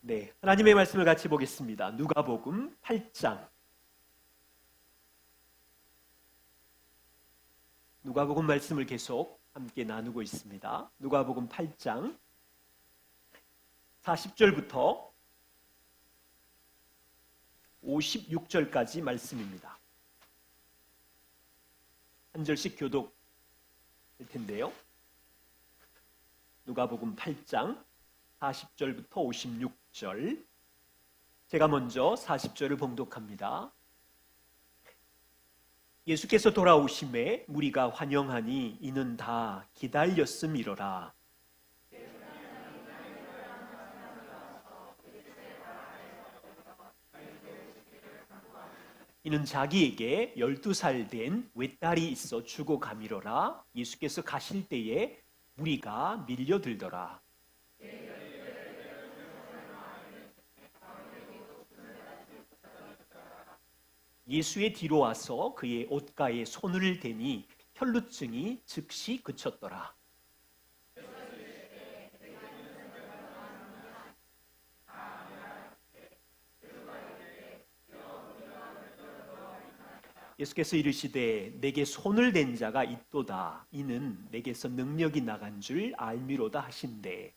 네, 하나님의 말씀을 같이 보겠습니다. 누가복음 8장. 누가복음 말씀을 계속 함께 나누고 있습니다. 누가복음 8장 40절부터 56절까지 말씀입니다. 한 절씩 교독할 텐데요. 누가복음 8장 40절부터 56절. 제가 먼저 40절을 봉독합니다. 예수께서 돌아오심에 무리가 환영하니 이는 다 기다렸음이로라. 이는 자기에게 12살 된 외딸이 있어 주고 가미로라. 예수께서 가실 때에 무리가 밀려들더라. 예수의 뒤로 와서 그의 옷가에 손을 대니 혈루증이 즉시 그쳤더라. 예수께서 이르시되 내게 손을 댄 자가 있도다. 이는 내게서 능력이 나간 줄 알미로다 하신대.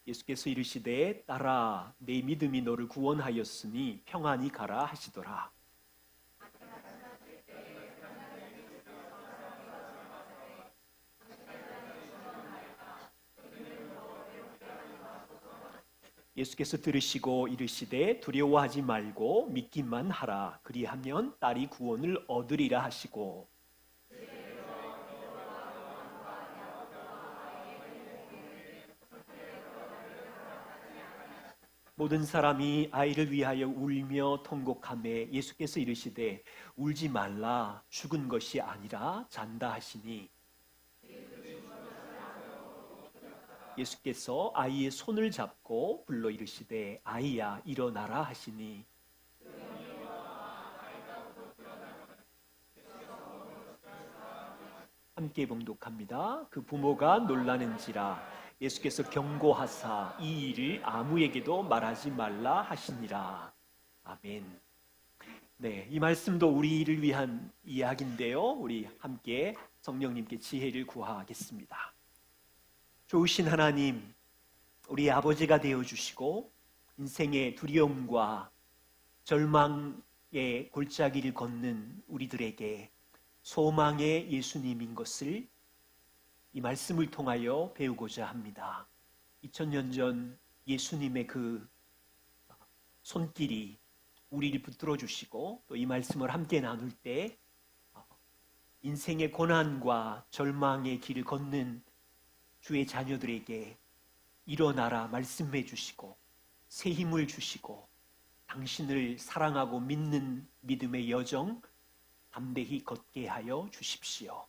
예수께서 이르시되 딸아 내 믿음이 너를 구원하였으니 평안히 가라 하시더라. 예수께서 들으시고 이르시되 두려워하지 말고 믿기만 하라. 그리하면 딸이 구원을 얻으리라 하시고 모든 사람이 아이를 위하여 울며 통곡하매 예수께서 이르시되 울지 말라. 죽은 것이 아니라 잔다 하시니 예수께서 아이의 손을 잡고 불러 이르시되 아이야 일어나라 하시니 함께 봉독합니다. 그 부모가 놀라는지라. 예수께서 경고하사 이 일을 아무에게도 말하지 말라 하시니라. 아멘. 네, 이 말씀도 우리를 위한 이야기인데요. 우리 함께 성령님께 지혜를 구하겠습니다. 좋으신 하나님, 우리 아버지가 되어주시고 인생의 두려움과 절망의 골짜기를 걷는 우리들에게 소망의 예수님인 것을 이 말씀을 통하여 배우고자 합니다. 2000년 전 예수님의 그 손길이 우리를 붙들어 주시고 또 이 말씀을 함께 나눌 때 인생의 고난과 절망의 길을 걷는 주의 자녀들에게 일어나라 말씀해 주시고 새 힘을 주시고 당신을 사랑하고 믿는 믿음의 여정 담대히 걷게 하여 주십시오.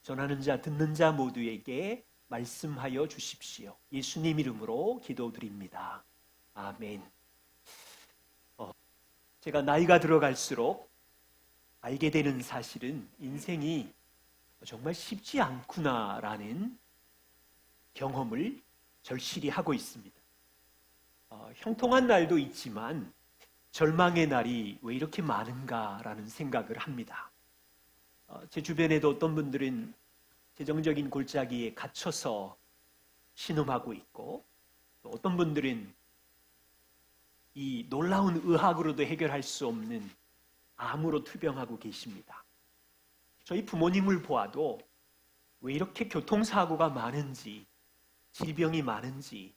전하는 자 듣는 자 모두에게 말씀하여 주십시오. 예수님 이름으로 기도드립니다. 아멘. 제가 나이가 들어갈수록 알게 되는 사실은 인생이 정말 쉽지 않구나라는 경험을 절실히 하고 있습니다. 형통한 날도 있지만 절망의 날이 왜 이렇게 많은가라는 생각을 합니다. 제 주변에도 어떤 분들은 재정적인 골짜기에 갇혀서 신음하고 있고 또 어떤 분들은 이 놀라운 의학으로도 해결할 수 없는 암으로 투병하고 계십니다. 저희 부모님을 보아도 왜 이렇게 교통사고가 많은지 질병이 많은지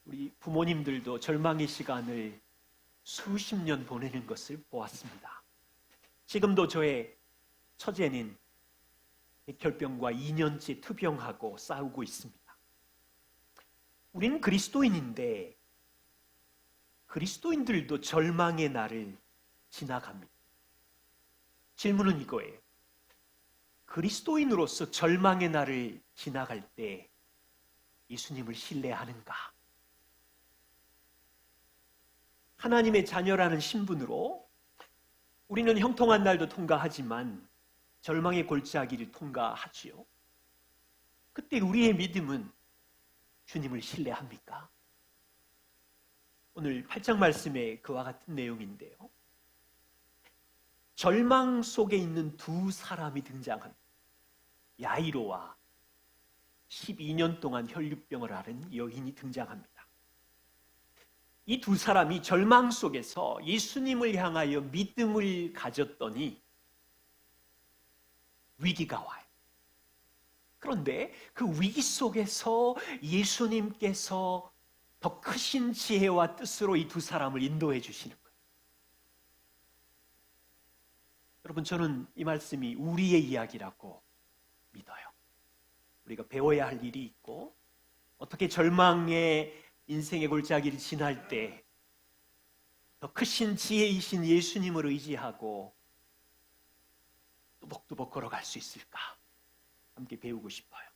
우리 부모님들도 절망의 시간을 수십 년 보내는 것을 보았습니다. 지금도 저의 처제는 백혈병과 2년째 투병하고 싸우고 있습니다. 우리는 그리스도인인데 그리스도인들도 절망의 날을 지나갑니다. 질문은 이거예요. 그리스도인으로서 절망의 날을 지나갈 때 예수님을 신뢰하는가? 하나님의 자녀라는 신분으로 우리는 형통한 날도 통과하지만 절망의 골짜기를 통과하지요. 그때 우리의 믿음은 주님을 신뢰합니까? 오늘 8장 말씀에 그와 같은 내용인데요. 절망 속에 있는 두 사람이 등장합니다. 야이로와 12년 동안 혈류병을 앓은 여인이 등장합니다. 이 두 사람이 절망 속에서 예수님을 향하여 믿음을 가졌더니 위기가 와요. 그런데 그 위기 속에서 예수님께서 더 크신 지혜와 뜻으로 이 두 사람을 인도해 주시는 거예요. 여러분, 저는 이 말씀이 우리의 이야기라고 믿어요. 우리가 배워야 할 일이 있고, 어떻게 절망의 인생의 골짜기를 지날 때 더 크신 지혜이신 예수님을 의지하고 또박또박 걸어갈 수 있을까? 함께 배우고 싶어요.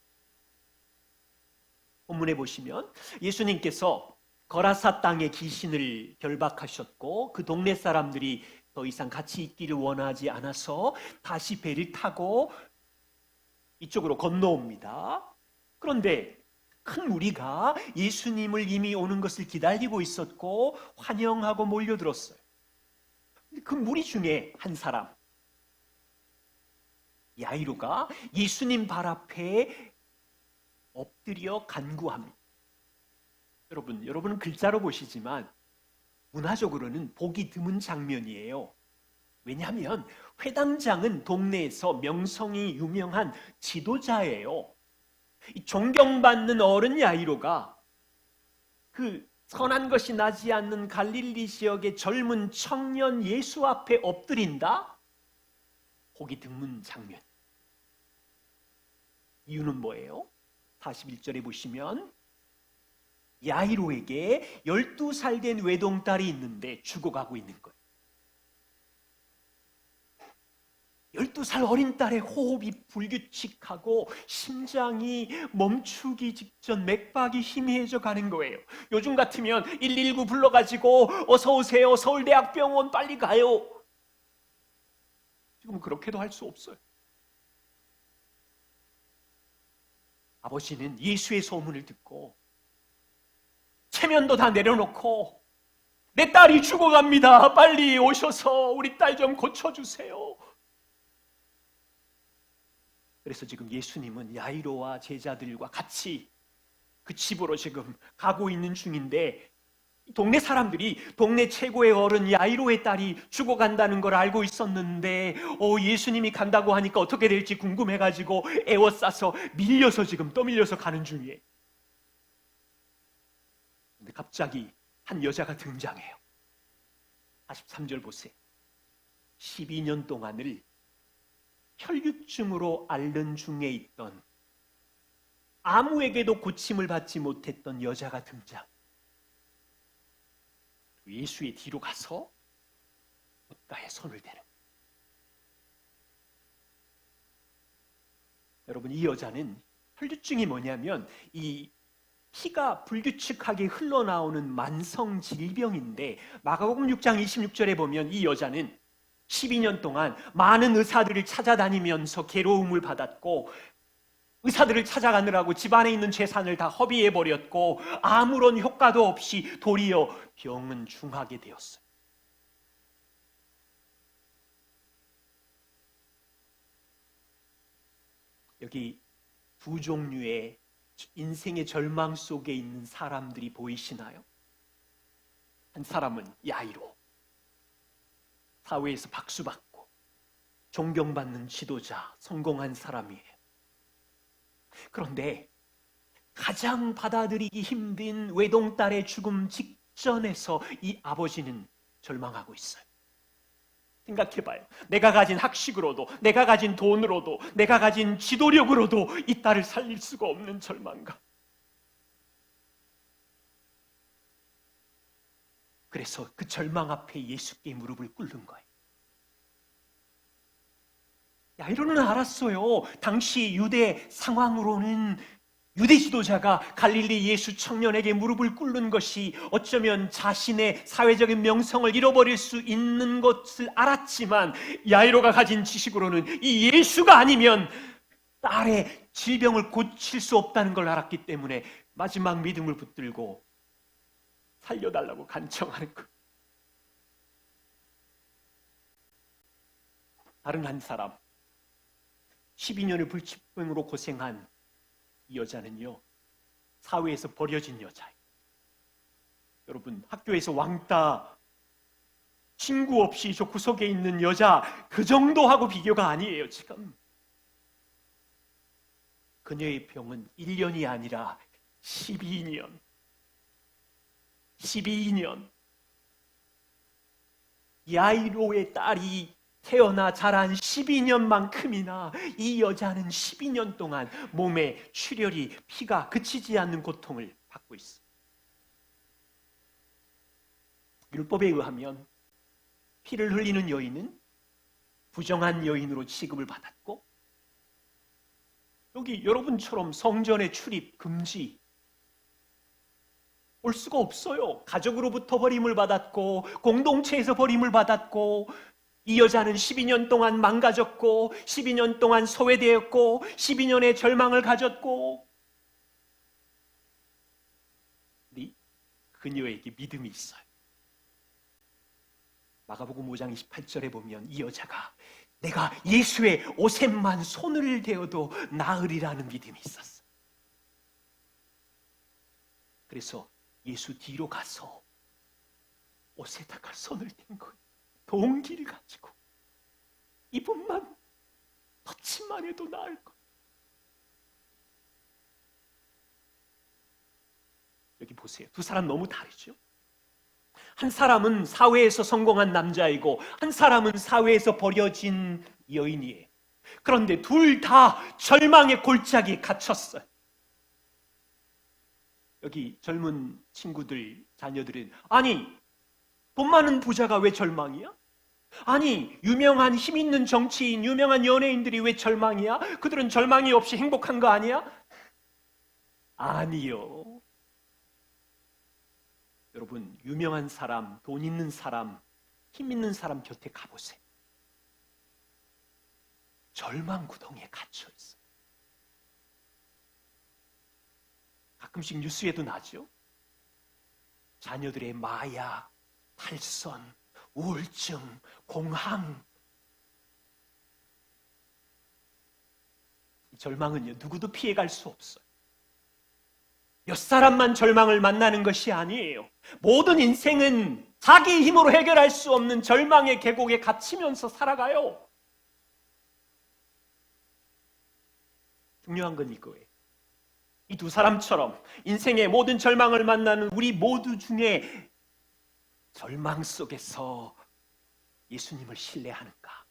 본문에 보시면 예수님께서 거라사 땅의 귀신을 결박하셨고 그 동네 사람들이 더 이상 같이 있기를 원하지 않아서 다시 배를 타고 이쪽으로 건너옵니다. 그런데 큰 무리가 예수님을 이미 오는 것을 기다리고 있었고 환영하고 몰려들었어요. 그 무리 중에 한 사람, 야이로가 예수님 발 앞에 엎드려 간구합니다. 여러분은 글자로 보시지만 문화적으로는 보기 드문 장면이에요. 왜냐하면 회당장은 동네에서 명성이 유명한 지도자예요. 존경받는 어른 야이로가 그 선한 것이 나지 않는 갈릴리 지역의 젊은 청년 예수 앞에 엎드린다? 보기 드문 장면. 이유는 뭐예요? 41절에 보시면 야이로에게 12살 된 외동딸이 있는데 죽어가고 있는 거예요. 12살 어린 딸의 호흡이 불규칙하고 심장이 멈추기 직전 맥박이 희미해져 가는 거예요. 요즘 같으면 119 불러가지고 어서 오세요, 서울대학병원 빨리 가요. 지금은 그렇게도 할 수 없어요. 아버지는 예수의 소문을 듣고 체면도 다 내려놓고 내 딸이 죽어갑니다. 빨리 오셔서 우리 딸 좀 고쳐주세요. 그래서 지금 예수님은 야이로와 제자들과 같이 그 집으로 지금 가고 있는 중인데 동네 사람들이 동네 최고의 어른 야이로의 딸이 죽어간다는 걸 알고 있었는데 예수님이 간다고 하니까 어떻게 될지 궁금해가지고 에워싸서 밀려서 지금 떠밀려서 가는 중이에요. 근데 갑자기 한 여자가 등장해요. 43절 보세요. 12년 동안을 혈육증으로 앓는 중에 있던 아무에게도 고침을 받지 못했던 여자가 등장. 예수의 뒤로 가서 귓가에 손을 대는. 여러분, 이 여자는 혈류증이 뭐냐면 이 피가 불규칙하게 흘러나오는 만성 질병인데 마가복음 6장 26절에 보면 이 여자는 12년 동안 많은 의사들을 찾아다니면서 괴로움을 받았고 의사들을 찾아가느라고 집안에 있는 재산을 다 허비해버렸고 아무런 효과도 없이 도리어 병은 중하게 되었어요. 여기 두 종류의 인생의 절망 속에 있는 사람들이 보이시나요? 한 사람은 야이로, 사회에서 박수받고 존경받는 지도자, 성공한 사람이에요. 그런데 가장 받아들이기 힘든 외동딸의 죽음 직전에서 이 아버지는 절망하고 있어요. 생각해봐요. 내가 가진 학식으로도, 내가 가진 돈으로도, 내가 가진 지도력으로도 이 딸을 살릴 수가 없는 절망감. 그래서 그 절망 앞에 예수께 무릎을 꿇는 거예요. 야이로는 알았어요. 당시 유대 상황으로는 유대 지도자가 갈릴리 예수 청년에게 무릎을 꿇는 것이 어쩌면 자신의 사회적인 명성을 잃어버릴 수 있는 것을 알았지만 야이로가 가진 지식으로는 이 예수가 아니면 딸의 질병을 고칠 수 없다는 걸 알았기 때문에 마지막 믿음을 붙들고 살려달라고 간청하는 것. 다른 한 사람, 12년의 불치병으로 고생한 이 여자는요, 사회에서 버려진 여자예요. 여러분, 학교에서 왕따, 친구 없이 저 구석에 있는 여자, 그 정도하고 비교가 아니에요, 지금. 그녀의 병은 1년이 아니라 12년. 12년. 야이로의 딸이 태어나 자란 12년만큼이나 이 여자는 12년 동안 몸에 출혈이 피가 그치지 않는 고통을 받고 있어. 율법에 의하면 피를 흘리는 여인은 부정한 여인으로 취급을 받았고, 여기 여러분처럼 성전에 출입 금지, 올 수가 없어요. 가족으로부터 버림을 받았고 공동체에서 버림을 받았고, 이 여자는 12년 동안 망가졌고 12년 동안 소외되었고 12년의 절망을 가졌고, 그녀에게 믿음이 있어요. 마가복음 5장 28절에 보면 이 여자가 내가 예수의 옷에만 손을 대어도 나으리라는 믿음이 있었어. 그래서 예수 뒤로 가서 옷에다가 손을 댄 거예요. 동기를 가지고 이분만 터치만 해도 나을 것. 여기 보세요. 두 사람 너무 다르죠? 한 사람은 사회에서 성공한 남자이고 한 사람은 사회에서 버려진 여인이에요. 그런데 둘 다 절망의 골짜기에 갇혔어요. 여기 젊은 친구들, 자녀들은 아니, 돈 많은 부자가 왜 절망이야? 아니, 유명한 힘 있는 정치인, 유명한 연예인들이 왜 절망이야? 그들은 절망이 없이 행복한 거 아니야? 아니요. 여러분, 유명한 사람, 돈 있는 사람, 힘 있는 사람 곁에 가보세요. 절망 구덩이에 갇혀 있어요. 가끔씩 뉴스에도 나죠. 자녀들의 마약, 탈선, 우울증, 공황. 이 절망은요, 누구도 피해갈 수 없어요. 몇 사람만 절망을 만나는 것이 아니에요. 모든 인생은 자기 힘으로 해결할 수 없는 절망의 계곡에 갇히면서 살아가요. 중요한 건 이거예요. 이 두 사람처럼 인생의 모든 절망을 만나는 우리 모두 중에 절망 속에서 예수님을 신뢰하는가?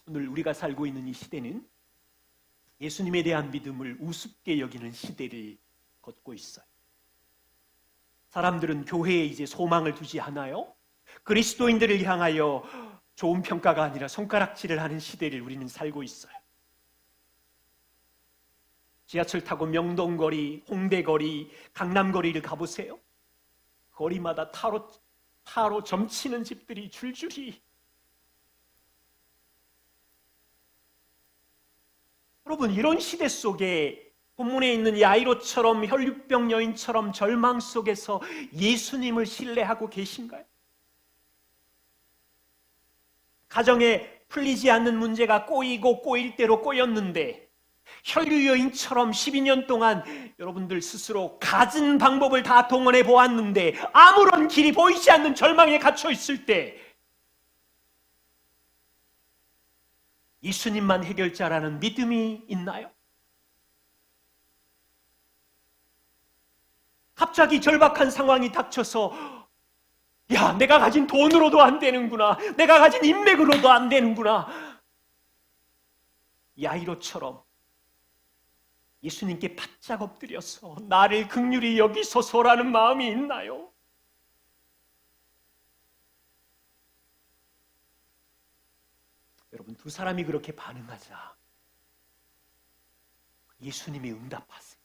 오늘 우리가 살고 있는 이 시대는 예수님에 대한 믿음을 우습게 여기는 시대를 걷고 있어요. 사람들은 교회에 이제 소망을 두지 않아요. 그리스도인들을 향하여 좋은 평가가 아니라 손가락질을 하는 시대를 우리는 살고 있어요. 지하철 타고 명동거리, 홍대거리, 강남거리를 가보세요. 거리마다 타로 점치는 집들이 줄줄이. 여러분, 이런 시대 속에 본문에 있는 야이로처럼 혈류병 여인처럼 절망 속에서 예수님을 신뢰하고 계신가요? 가정에 풀리지 않는 문제가 꼬이고 꼬일 대로 꼬였는데 혈류 여인처럼 12년 동안 여러분들 스스로 갖은 방법을 다 동원해 보았는데 아무런 길이 보이지 않는 절망에 갇혀 있을 때 예수님만 해결자라는 믿음이 있나요? 갑자기 절박한 상황이 닥쳐서 야, 내가 가진 돈으로도 안 되는구나. 내가 가진 인맥으로도 안 되는구나. 야이로처럼 예수님께 바짝 엎드려서 나를 긍휼히 여기소서라는 마음이 있나요? 여러분, 두 사람이 그렇게 반응하자 예수님이 응답하세요.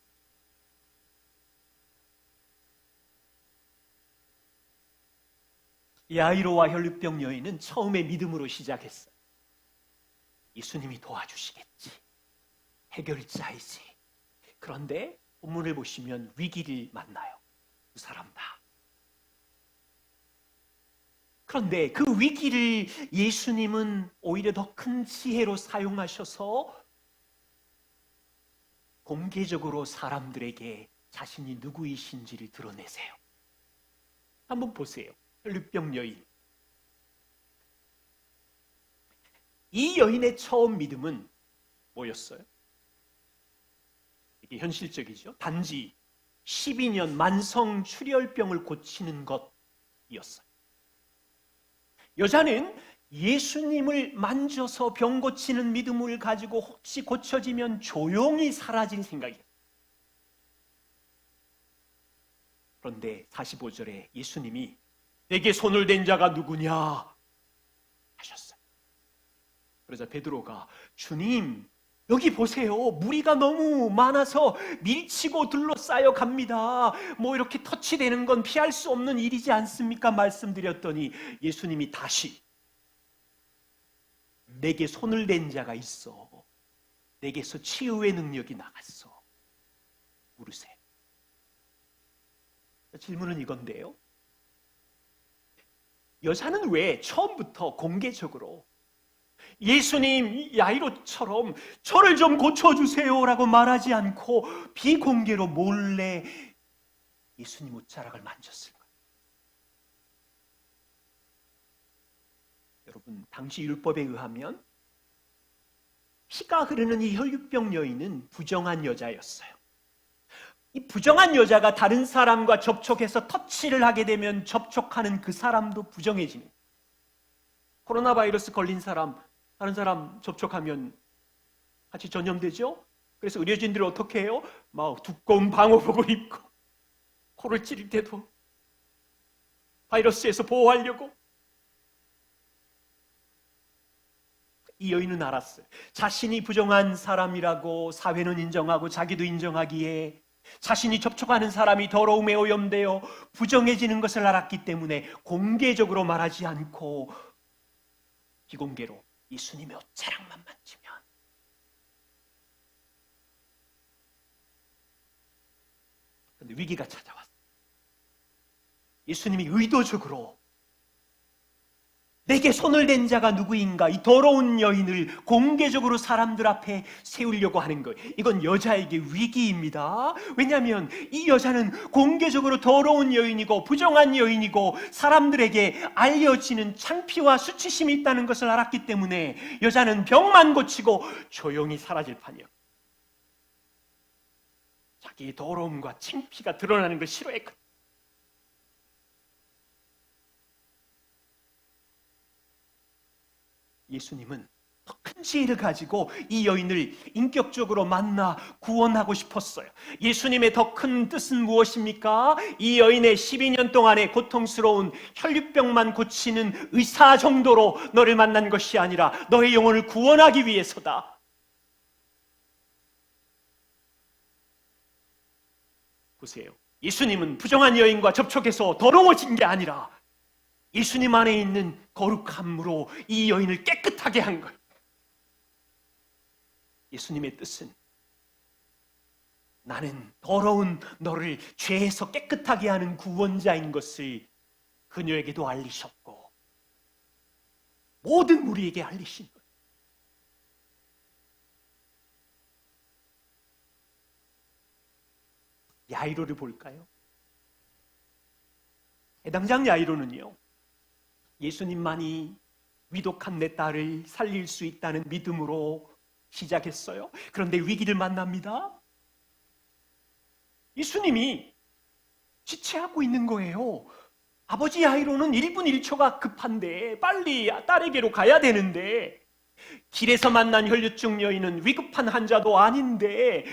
야이로와 혈류병 여인은 처음에 믿음으로 시작했어요. 예수님이 도와주시겠지. 해결자이지. 그런데 본문을 보시면 위기를 만나요. 두 사람 다. 그런데 그 위기를 예수님은 오히려 더 큰 지혜로 사용하셔서 공개적으로 사람들에게 자신이 누구이신지를 드러내세요. 한번 보세요. 혈류병 여인. 이 여인의 처음 믿음은 뭐였어요? 이게 현실적이죠. 단지 12년 만성 출혈병을 고치는 것이었어요. 여자는 예수님을 만져서 병 고치는 믿음을 가지고 혹시 고쳐지면 조용히 사라질 생각이에요. 그런데 45절에 예수님이 내게 손을 댄 자가 누구냐 하셨어요. 그러자 베드로가 주님 여기 보세요. 무리가 너무 많아서 밀치고 둘러싸여 갑니다. 뭐 이렇게 터치되는 건 피할 수 없는 일이지 않습니까? 말씀드렸더니 예수님이 다시 내게 손을 댄 자가 있어. 내게서 치유의 능력이 나갔어. 물으세요. 질문은 이건데요. 여자는 왜 처음부터 공개적으로 예수님 야이로처럼 저를 좀 고쳐주세요라고 말하지 않고 비공개로 몰래 예수님 옷자락을 만졌을까요? 여러분, 당시 율법에 의하면 피가 흐르는 이 혈류병 여인은 부정한 여자였어요. 이 부정한 여자가 다른 사람과 접촉해서 터치를 하게 되면 접촉하는 그 사람도 부정해지는. 코로나 바이러스 걸린 사람, 다른 사람 접촉하면 같이 전염되죠? 그래서 의료진들이 어떻게 해요? 막 두꺼운 방호복을 입고 코를 찌를 때도 바이러스에서 보호하려고. 이 여인은 알았어요. 자신이 부정한 사람이라고 사회는 인정하고 자기도 인정하기에 자신이 접촉하는 사람이 더러움에 오염되어 부정해지는 것을 알았기 때문에 공개적으로 말하지 않고 비공개로 예수님의 옷자락만 만지면 그런데 위기가 찾아왔어요. 예수님이 의도적으로 내게 손을 댄 자가 누구인가 이 더러운 여인을 공개적으로 사람들 앞에 세우려고 하는 거예요. 이건 여자에게 위기입니다. 왜냐하면 이 여자는 공개적으로 더러운 여인이고 부정한 여인이고 사람들에게 알려지는 창피와 수치심이 있다는 것을 알았기 때문에 여자는 병만 고치고 조용히 사라질 판이에요. 자기의 더러움과 창피가 드러나는 걸 싫어했거든요. 예수님은 더 큰 지혜를 가지고 이 여인을 인격적으로 만나 구원하고 싶었어요. 예수님의 더 큰 뜻은 무엇입니까? 이 여인의 12년 동안의 고통스러운 혈류병만 고치는 의사 정도로 너를 만난 것이 아니라 너의 영혼을 구원하기 위해서다. 보세요. 예수님은 부정한 여인과 접촉해서 더러워진 게 아니라 예수님 안에 있는 거룩함으로 이 여인을 깨끗하게 한 거예요. 예수님의 뜻은 나는 더러운 너를 죄에서 깨끗하게 하는 구원자인 것을 그녀에게도 알리셨고 모든 무리에게 알리신 거예요. 야이로를 볼까요? 해당장 야이로는요, 예수님만이 위독한 내 딸을 살릴 수 있다는 믿음으로 시작했어요. 그런데 위기를 만납니다. 예수님이 지체하고 있는 거예요. 아버지 야이로는 1분 1초가 급한데 빨리 딸에게로 가야 되는데 길에서 만난 혈류증 여인은 위급한 환자도 아닌데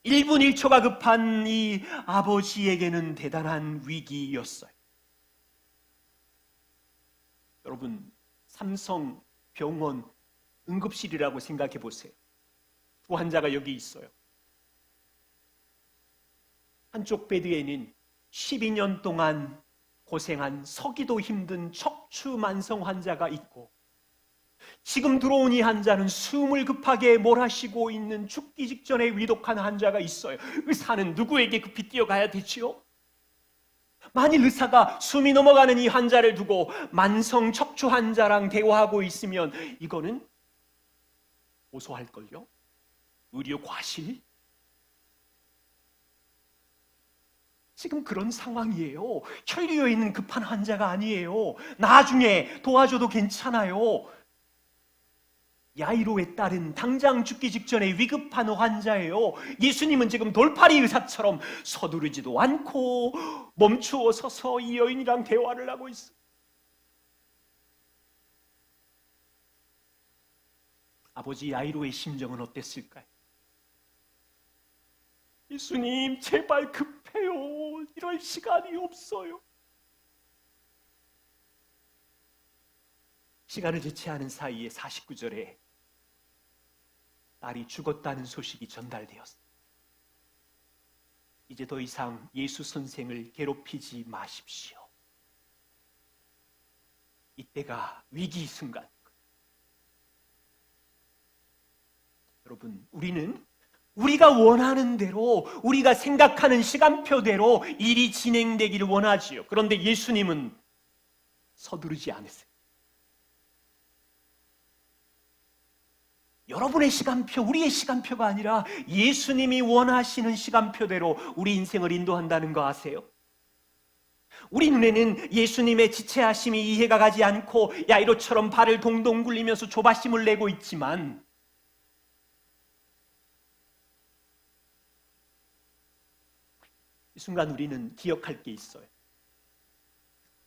1분 1초가 급한 이 아버지에게는 대단한 위기였어요. 여러분, 삼성병원 응급실이라고 생각해 보세요. 두 환자가 여기 있어요. 한쪽 베드에는 12년 동안 고생한 서기도 힘든 척추 만성 환자가 있고, 지금 들어온 이 환자는 숨을 급하게 몰아쉬고 있는 죽기 직전에 위독한 환자가 있어요. 의사는 누구에게 급히 뛰어가야 되지요? 만일 의사가 숨이 넘어가는 이 환자를 두고 만성 척추 환자랑 대화하고 있으면 이거는 고소할걸요? 의료 과실? 지금 그런 상황이에요. 혈류에 있는 급한 환자가 아니에요. 나중에 도와줘도 괜찮아요. 야이로의 딸은 당장 죽기 직전에 위급한 환자예요. 예수님은 지금 돌팔이 의사처럼 서두르지도 않고 멈추어 서서 이 여인이랑 대화를 하고 있어요. 아버지 야이로의 심정은 어땠을까요? 예수님, 제발 급해요. 이럴 시간이 없어요. 시간을 지체하는 사이에 49절에 딸이 죽었다는 소식이 전달되었습니다. 이제 더 이상 예수 선생을 괴롭히지 마십시오. 이때가 위기 순간. 여러분, 우리는 우리가 원하는 대로, 우리가 생각하는 시간표대로 일이 진행되기를 원하지요. 그런데 예수님은 서두르지 않으세요. 여러분의 시간표, 우리의 시간표가 아니라 예수님이 원하시는 시간표대로 우리 인생을 인도한다는 거 아세요? 우리 눈에는 예수님의 지체하심이 이해가 가지 않고 야이로처럼 발을 동동 굴리면서 조바심을 내고 있지만, 이 순간 우리는 기억할 게 있어요.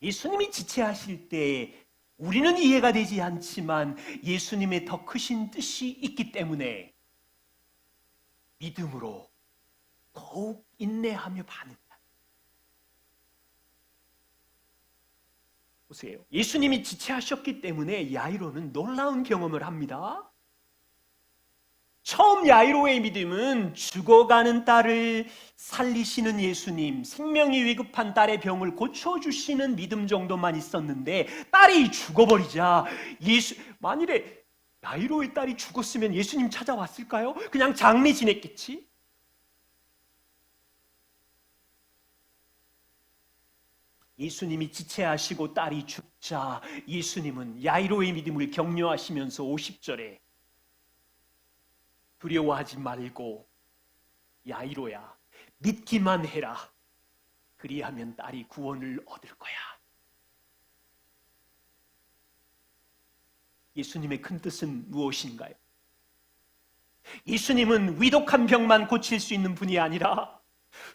예수님이 지체하실 때 우리는 이해가 되지 않지만 예수님의 더 크신 뜻이 있기 때문에 믿음으로 더욱 인내하며 받는다. 보세요. 예수님이 지체하셨기 때문에 야이로는 놀라운 경험을 합니다. 처음 야이로의 믿음은 죽어가는 딸을 살리시는 예수님, 생명이 위급한 딸의 병을 고쳐주시는 믿음 정도만 있었는데, 딸이 죽어버리자 만일에 야이로의 딸이 죽었으면 예수님 찾아왔을까요? 그냥 장례 지냈겠지? 예수님이 지체하시고 딸이 죽자 예수님은 야이로의 믿음을 격려하시면서 50절에 두려워하지 말고 야이로야, 믿기만 해라. 그리하면 딸이 구원을 얻을 거야. 예수님의 큰 뜻은 무엇인가요? 예수님은 위독한 병만 고칠 수 있는 분이 아니라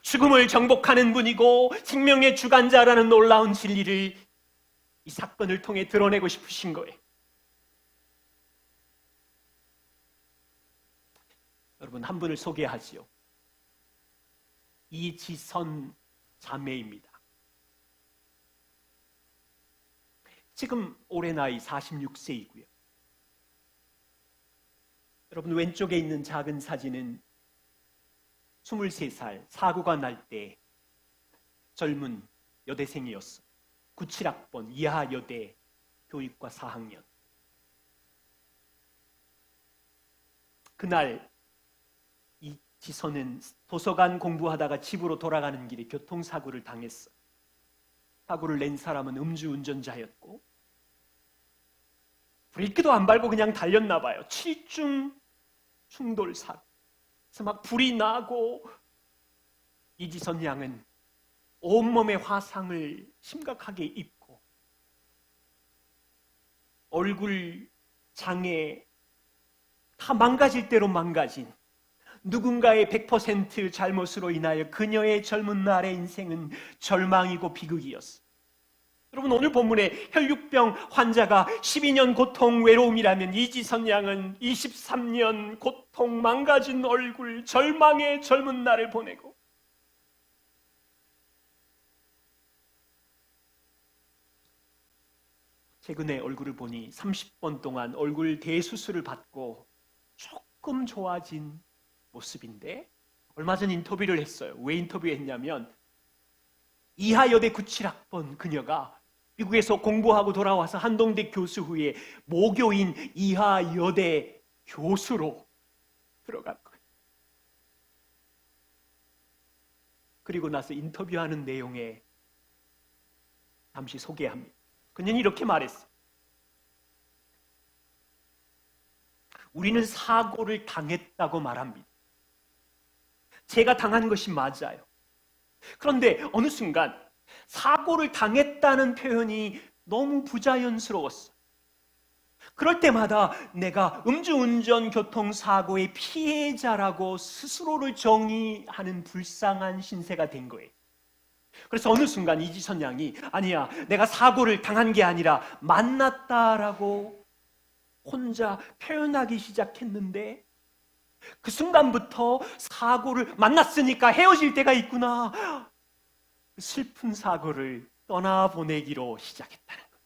죽음을 정복하는 분이고 생명의 주관자라는 놀라운 진리를 이 사건을 통해 드러내고 싶으신 거예요. 여러분, 한 분을 소개하지요. 이지선 자매입니다. 지금 올해 나이 46세이고요. 여러분, 왼쪽에 있는 작은 사진은 23살 사고가 날 때 젊은 여대생이었어. 97학번 이하여대 교육과 4학년. 그날 이지선은 도서관 공부하다가 집으로 돌아가는 길에 교통사고를 당했어. 사고를 낸 사람은 음주운전자였고 브레이크도 안 밟고 그냥 달렸나 봐요. 7중 충돌사고. 그래서 막 불이 나고 이지선 양은 온몸에 화상을 심각하게 입고 얼굴 장애 다 망가질 대로 망가진 누군가의 100% 잘못으로 인하여 그녀의 젊은 날의 인생은 절망이고 비극이었어. 여러분, 오늘 본문에 혈육병 환자가 12년 고통 외로움이라면 이지선 양은 23년 고통 망가진 얼굴 절망의 젊은 날을 보내고 최근에 얼굴을 보니 30번 동안 얼굴 대수술을 받고 조금 좋아진 모습인데, 얼마 전 인터뷰를 했어요. 왜 인터뷰했냐면 이하여대 97학번 그녀가 미국에서 공부하고 돌아와서 한동대 교수 후에 모교인 이하여대 교수로 들어간 거예요. 그리고 나서 인터뷰하는 내용에 잠시 소개합니다. 그녀는 이렇게 말했어요. 우리는 사고를 당했다고 말합니다. 제가 당한 것이 맞아요. 그런데 어느 순간 사고를 당했다는 표현이 너무 부자연스러웠어요. 그럴 때마다 내가 음주운전 교통사고의 피해자라고 스스로를 정의하는 불쌍한 신세가 된 거예요. 그래서 어느 순간 이지선 양이 아니야, 내가 사고를 당한 게 아니라 만났다라고 혼자 표현하기 시작했는데, 그 순간부터 사고를 만났으니까 헤어질 때가 있구나, 슬픈 사고를 떠나보내기로 시작했다는 거예요.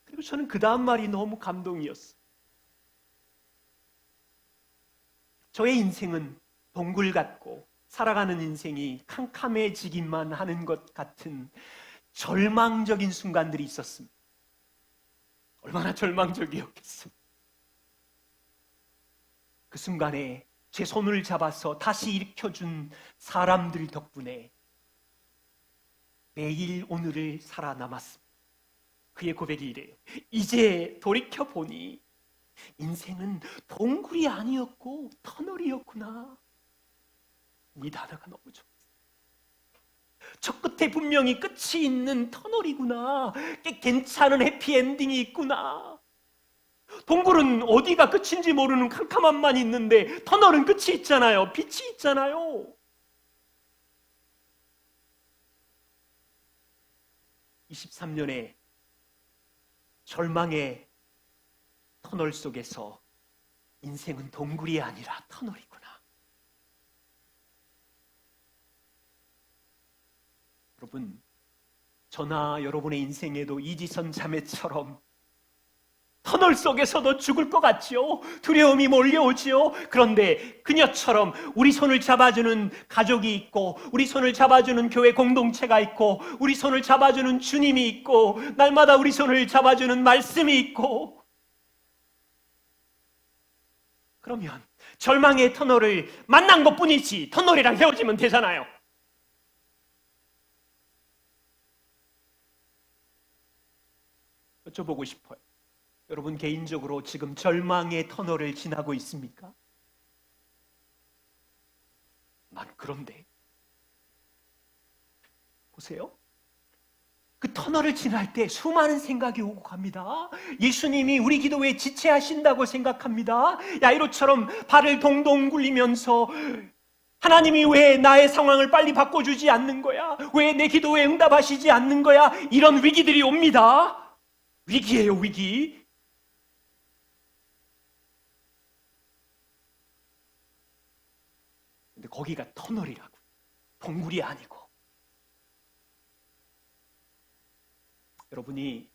그리고 저는 그 다음 말이 너무 감동이었어요. 저의 인생은 동굴 같고 살아가는 인생이 캄캄해지기만 하는 것 같은 절망적인 순간들이 있었습니다. 얼마나 절망적이었겠습니까? 그 순간에 제 손을 잡아서 다시 일으켜준 사람들 덕분에 매일 오늘을 살아남았습니다. 그의 고백이 이래요. 이제 돌이켜보니 인생은 동굴이 아니었고 터널이었구나. 이 단어가 너무 좋았어요. 저 끝에 분명히 끝이 있는 터널이구나. 꽤 괜찮은 해피엔딩이 있구나. 동굴은 어디가 끝인지 모르는 캄캄함만 있는데 터널은 끝이 있잖아요. 빛이 있잖아요. 23년의 절망의 터널 속에서 인생은 동굴이 아니라 터널이구나. 여러분, 저나 여러분의 인생에도 이지선 자매처럼 터널 속에서도 죽을 것 같지요? 두려움이 몰려오지요? 그런데 그녀처럼 우리 손을 잡아주는 가족이 있고, 우리 손을 잡아주는 교회 공동체가 있고, 우리 손을 잡아주는 주님이 있고, 날마다 우리 손을 잡아주는 말씀이 있고, 그러면 절망의 터널을 만난 것뿐이지 터널이랑 헤어지면 되잖아요. 여쭤보고 싶어요. 여러분 개인적으로 지금 절망의 터널을 지나고 있습니까? 난 그런데 보세요. 그 터널을 지날 때 수많은 생각이 오고 갑니다. 예수님이 우리 기도에 지체하신다고 생각합니다. 야이로처럼 발을 동동 굴리면서 하나님이 왜 나의 상황을 빨리 바꿔주지 않는 거야? 왜 내 기도에 응답하시지 않는 거야? 이런 위기들이 옵니다. 위기예요, 위기. 근데 거기가 터널이라고, 동굴이 아니고. 여러분이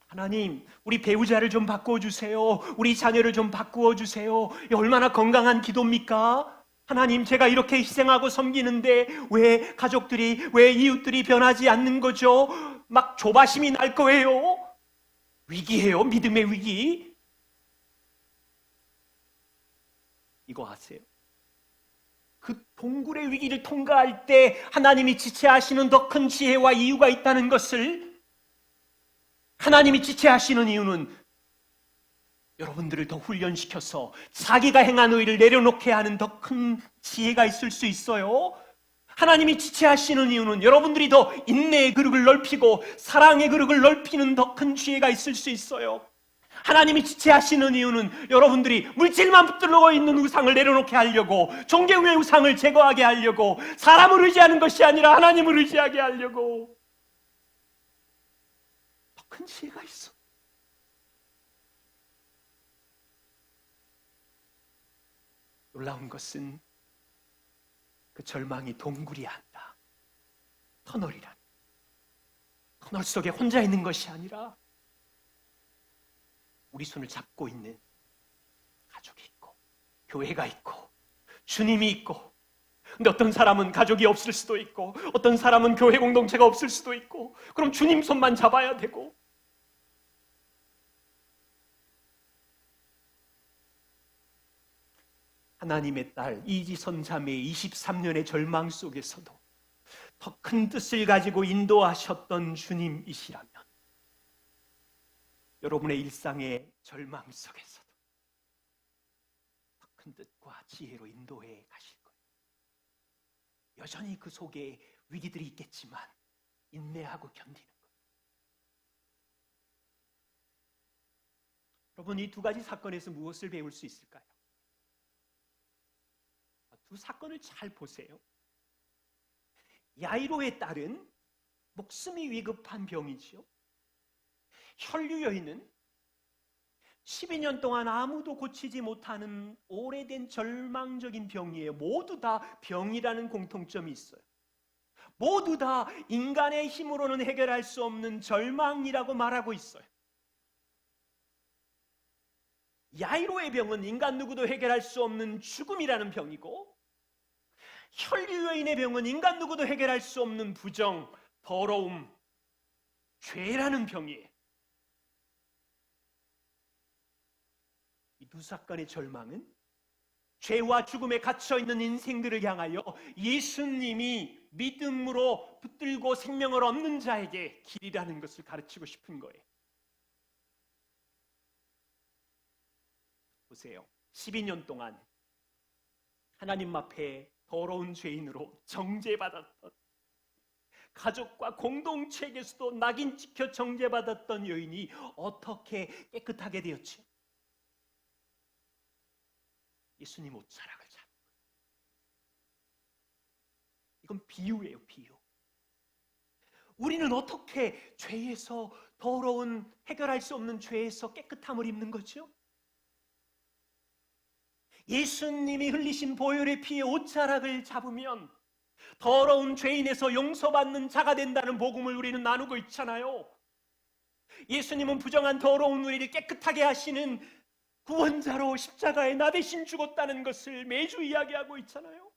하나님, 우리 배우자를 좀 바꿔주세요. 우리 자녀를 좀 바꾸어주세요. 얼마나 건강한 기도입니까? 하나님, 제가 이렇게 희생하고 섬기는데 왜 가족들이, 왜 이웃들이 변하지 않는 거죠? 막 조바심이 날 거예요. 위기예요, 믿음의 위기. 이거 아세요? 그 동굴의 위기를 통과할 때 하나님이 지체하시는 더 큰 지혜와 이유가 있다는 것을, 하나님이 지체하시는 이유는 여러분들을 더 훈련시켜서 자기가 행한 의를 내려놓게 하는 더 큰 지혜가 있을 수 있어요. 하나님이 지체하시는 이유는 여러분들이 더 인내의 그릇을 넓히고 사랑의 그릇을 넓히는 더 큰 지혜가 있을 수 있어요. 하나님이 지체하시는 이유는 여러분들이 물질만 붙들고 있는 우상을 내려놓게 하려고, 종교의 우상을 제거하게 하려고, 사람을 의지하는 것이 아니라 하나님을 의지하게 하려고. 더 큰 지혜가 있어. 놀라운 것은 그 절망이 동굴이 아니라 터널이라. 터널 속에 혼자 있는 것이 아니라 우리 손을 잡고 있는 가족이 있고 교회가 있고 주님이 있고, 근데 어떤 사람은 가족이 없을 수도 있고 어떤 사람은 교회 공동체가 없을 수도 있고, 그럼 주님 손만 잡아야 되고, 하나님의 딸 이지선 자매의 23년의 절망 속에서도 더 큰 뜻을 가지고 인도하셨던 주님이시라면 여러분의 일상의 절망 속에서도 더 큰 뜻과 지혜로 인도해 가실 거예요. 여전히 그 속에 위기들이 있겠지만 인내하고 견디는 거예요. 여러분, 이 두 가지 사건에서 무엇을 배울 수 있을까요? 두 사건을 잘 보세요. 야이로의 딸은 목숨이 위급한 병이지요. 혈류 여인은 12년 동안 아무도 고치지 못하는 오래된 절망적인 병이에요. 모두 다 병이라는 공통점이 있어요. 모두 다 인간의 힘으로는 해결할 수 없는 절망이라고 말하고 있어요. 야이로의 병은 인간 누구도 해결할 수 없는 죽음이라는 병이고, 혈류 여인의 병은 인간 누구도 해결할 수 없는 부정, 더러움, 죄라는 병이에요. 이 두 사건의 절망은 죄와 죽음에 갇혀있는 인생들을 향하여 예수님이 믿음으로 붙들고 생명을 얻는 자에게 길이라는 것을 가르치고 싶은 거예요. 보세요. 12년 동안 하나님 앞에 더러운 죄인으로 정죄받았던, 가족과 공동체에게서도 낙인 찍혀 정죄받았던 여인이 어떻게 깨끗하게 되었지? 예수님 옷자락을 잡은 거예요. 이건 비유예요, 비유. 우리는 어떻게 죄에서, 더러운 해결할 수 없는 죄에서 깨끗함을 입는 거죠? 예수님이 흘리신 보혈의 피의 옷자락을 잡으면 더러운 죄인에서 용서받는 자가 된다는 복음을 우리는 나누고 있잖아요. 예수님은 부정한 더러운 우리를 깨끗하게 하시는 구원자로 십자가에 나 대신 죽었다는 것을 매주 이야기하고 있잖아요.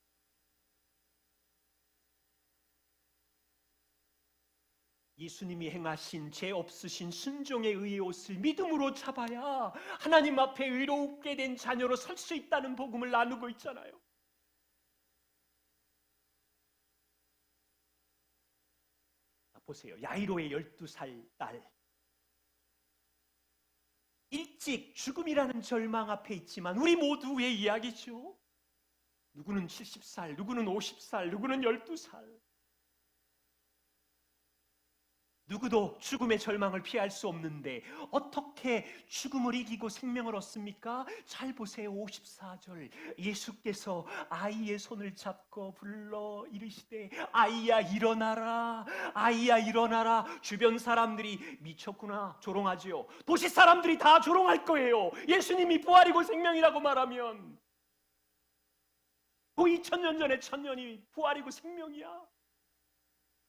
예수님이 행하신 죄 없으신 순종의 의의 옷을 믿음으로 잡아야 하나님 앞에 의롭게 된 자녀로 설 수 있다는 복음을 나누고 있잖아요. 보세요. 야이로의 12살 딸, 일찍 죽음이라는 절망 앞에 있지만 우리 모두의 이야기죠. 누구는 70살, 누구는 50살, 누구는 12살. 누구도 죽음의 절망을 피할 수 없는데 어떻게 죽음을 이기고 생명을 얻습니까? 잘 보세요. 54절, 예수께서 아이의 손을 잡고 불러 이르시되 아이야 일어나라, 아이야 일어나라. 주변 사람들이 미쳤구나 조롱하지요. 도시 사람들이 다 조롱할 거예요. 예수님이 부활이고 생명이라고 말하면. 2000년 전에 천년이 부활이고 생명이야.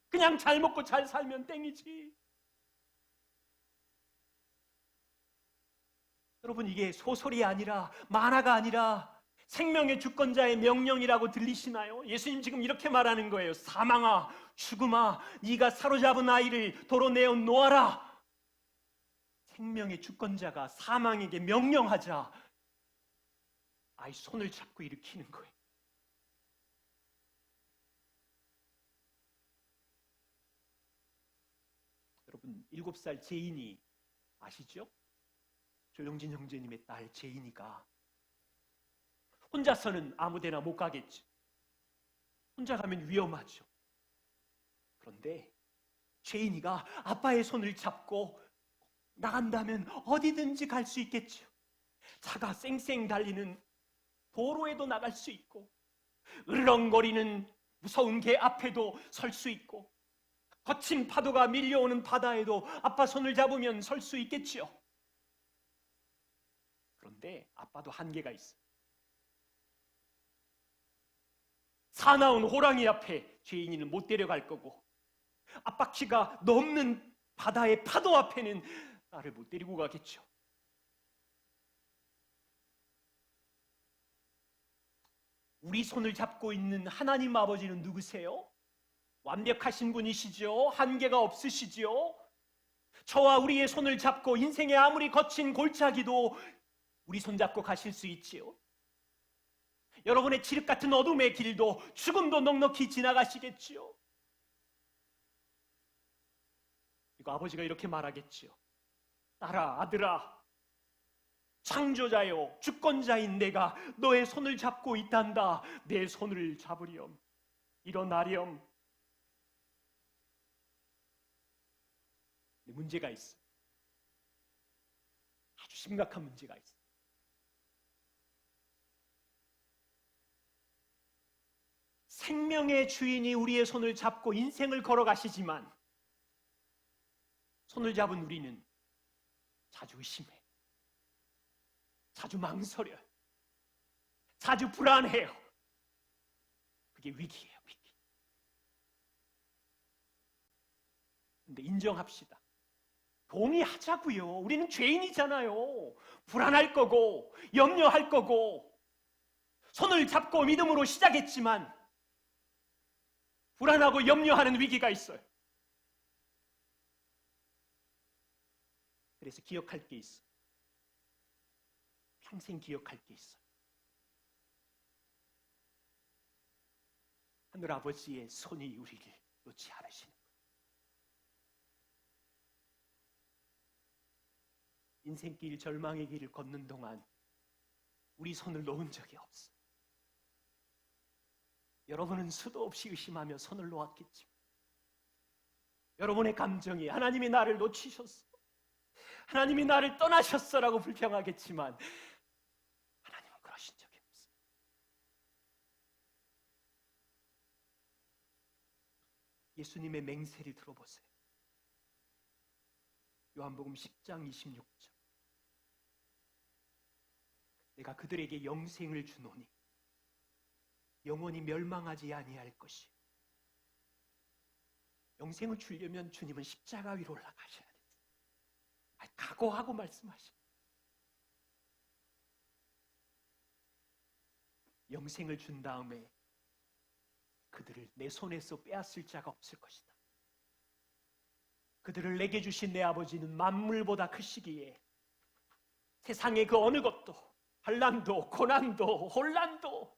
그냥 잘 먹고 잘 살면 땡이지. 여러분, 이게 소설이 아니라, 만화가 아니라 생명의 주권자의 명령이라고 들리시나요? 예수님 지금 이렇게 말하는 거예요. 사망아, 죽음아, 네가 사로잡은 아이를 도로 내어 놓아라. 생명의 주권자가 사망에게 명령하자 아이 손을 잡고 일으키는 거예요. 여러분, 7살 제인이 아시죠? 조영진 형제님의 딸 제인이가 혼자서는 아무데나 못 가겠죠. 혼자 가면 위험하죠. 그런데 제인이가 아빠의 손을 잡고 나간다면 어디든지 갈 수 있겠죠. 차가 쌩쌩 달리는 도로에도 나갈 수 있고, 으르렁거리는 무서운 개 앞에도 설 수 있고, 거친 파도가 밀려오는 바다에도 아빠 손을 잡으면 설 수 있겠지요. 그런데 아빠도 한계가 있어요. 사나운 호랑이 앞에 죄인이는 못 데려갈 거고, 앞바퀴가 넘는 바다의 파도 앞에는 나를 못 데리고 가겠죠. 우리 손을 잡고 있는 하나님 아버지는 누구세요? 완벽하신 분이시죠? 한계가 없으시죠? 저와 우리의 손을 잡고 인생의 아무리 거친 골짜기도 우리 손 잡고 가실 수 있지요. 여러분의 칠흑 같은 어둠의 길도 죽음도 넉넉히 지나가시겠지요. 그리고 아버지가 이렇게 말하겠지요. 딸아, 아들아, 창조자요 주권자인 내가 너의 손을 잡고 있단다. 내 손을 잡으렴. 일어나렴. 문제가 있어. 아주 심각한 문제가 있어. 생명의 주인이 우리의 손을 잡고 인생을 걸어가시지만 손을 잡은 우리는 자주 의심해. 자주 망설여. 자주 불안해요. 그게 위기예요, 위기. 근데 인정합시다. 동의하자고요. 우리는 죄인이잖아요. 불안할 거고 염려할 거고 손을 잡고 믿음으로 시작했지만 불안하고 염려하는 위기가 있어요. 그래서 기억할 게 있어. 평생 기억할 게 있어. 하늘 아버지의 손이 우리를 놓지 않으시는 거예요. 인생길 절망의 길을 걷는 동안 우리 손을 놓은 적이 없어. 여러분은 수도 없이 의심하며 손을 놓았겠지만 여러분의 감정이 하나님이 나를 놓치셨어, 하나님이 나를 떠나셨어라고 불평하겠지만 하나님은 그러신 적이 없어. 예수님의 맹세를 들어보세요. 요한복음 10장 26절. 내가 그들에게 영생을 주노니 영원히 멸망하지 아니할 것이요. 영생을 주려면 주님은 십자가 위로 올라가셔야 돼요. 각오하고 말씀하시고 영생을 준 다음에 그들을 내 손에서 빼앗을 자가 없을 것이다. 그들을 내게 주신 내 아버지는 만물보다 크시기에 세상의 그 어느 것도 환난도 고난도 혼란도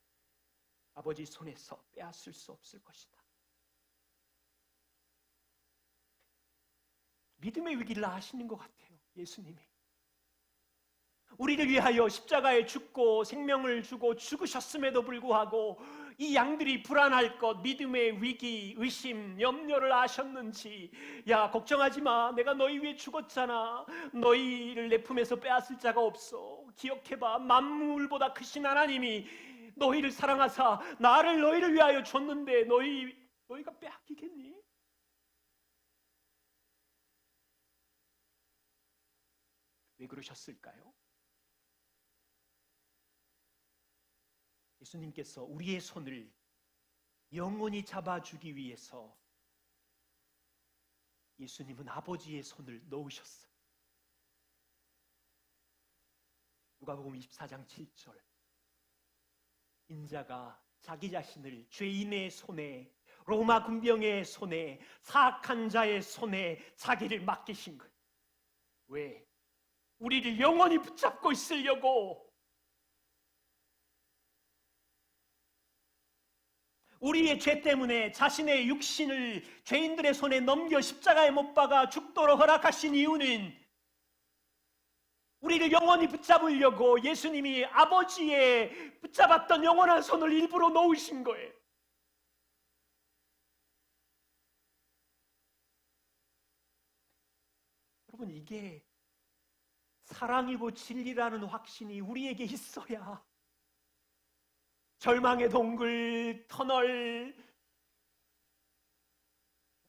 아버지 손에서 빼앗을 수 없을 것이다. 믿음의 위기를 아시는 것 같아요. 예수님이 우리를 위하여 십자가에 죽고 생명을 주고 죽으셨음에도 불구하고 이 양들이 불안할 것, 믿음의 위기, 의심, 염려를 아셨는지, 야 걱정하지 마, 내가 너희 위해 죽었잖아, 너희를 내 품에서 빼앗을 자가 없어, 기억해봐, 만물보다 크신 하나님이 너희를 사랑하사 나를 너희를 위하여 줬는데 너희가 빼앗기겠니? 왜 그러셨을까요? 예수님께서 우리의 손을 영원히 잡아주기 위해서 예수님은 아버지의 손을 놓으셨어요. 누가복음 24장 7절. 인자가 자기 자신을 죄인의 손에, 로마 군병의 손에, 사악한 자의 손에 자기를 맡기신 거예요. 왜? 우리를 영원히 붙잡고 있으려고. 우리의 죄 때문에 자신의 육신을 죄인들의 손에 넘겨 십자가에 못 박아 죽도록 허락하신 이유는 우리를 영원히 붙잡으려고 예수님이 아버지의 붙잡았던 영원한 손을 일부러 놓으신 거예요. 여러분, 이게 사랑이고 진리라는 확신이 우리에게 있어야 절망의 동굴, 터널,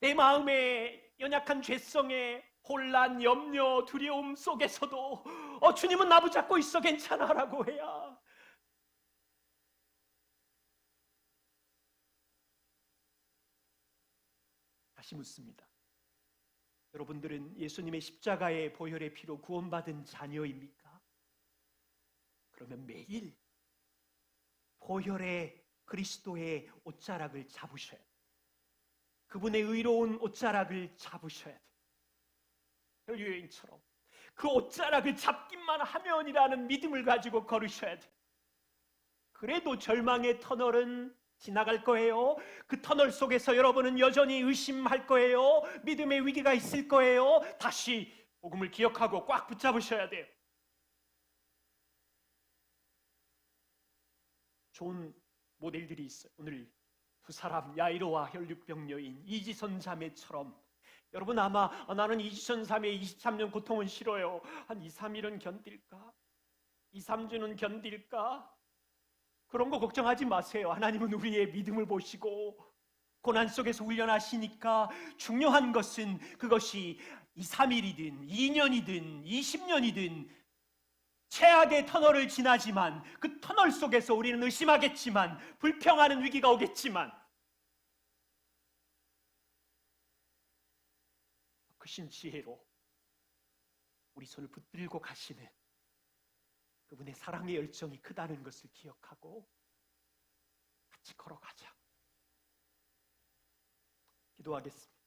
내 마음의 연약한 죄성의 혼란, 염려, 두려움 속에서도 주님은 나 붙잡고 있어, 괜찮아 라고 해야. 다시 묻습니다. 여러분들은 예수님의 십자가의 보혈의 피로 구원받은 자녀입니까? 그러면 매일 보혈의 그리스도의 옷자락을 잡으셔야 돼요. 그분의 의로운 옷자락을 잡으셔야 돼요. 혈유여인처럼 그 옷자락을 잡기만 하면이라는 믿음을 가지고 걸으셔야 돼요. 그래도 절망의 터널은 지나갈 거예요. 그 터널 속에서 여러분은 여전히 의심할 거예요. 믿음의 위기가 있을 거예요. 다시 복음을 기억하고 꽉 붙잡으셔야 돼요. 좋은 모델들이 있어요. 오늘 두 사람, 야이로와 혈육병 여인 이지선 자매처럼, 여러분 아마 나는 이지선 자매의 23년 고통은 싫어요. 한 2, 3일은 견딜까? 2, 3주는 견딜까? 그런 거 걱정하지 마세요. 하나님은 우리의 믿음을 보시고 고난 속에서 훈련하시니까, 중요한 것은 그것이 2, 3일이든 2년이든 20년이든 최악의 터널을 지나지만 그 터널 속에서 우리는 의심하겠지만, 불평하는 위기가 오겠지만 크신 지혜로 우리 손을 붙들고 가시는 그분의 사랑의 열정이 크다는 것을 기억하고 같이 걸어가자. 기도하겠습니다.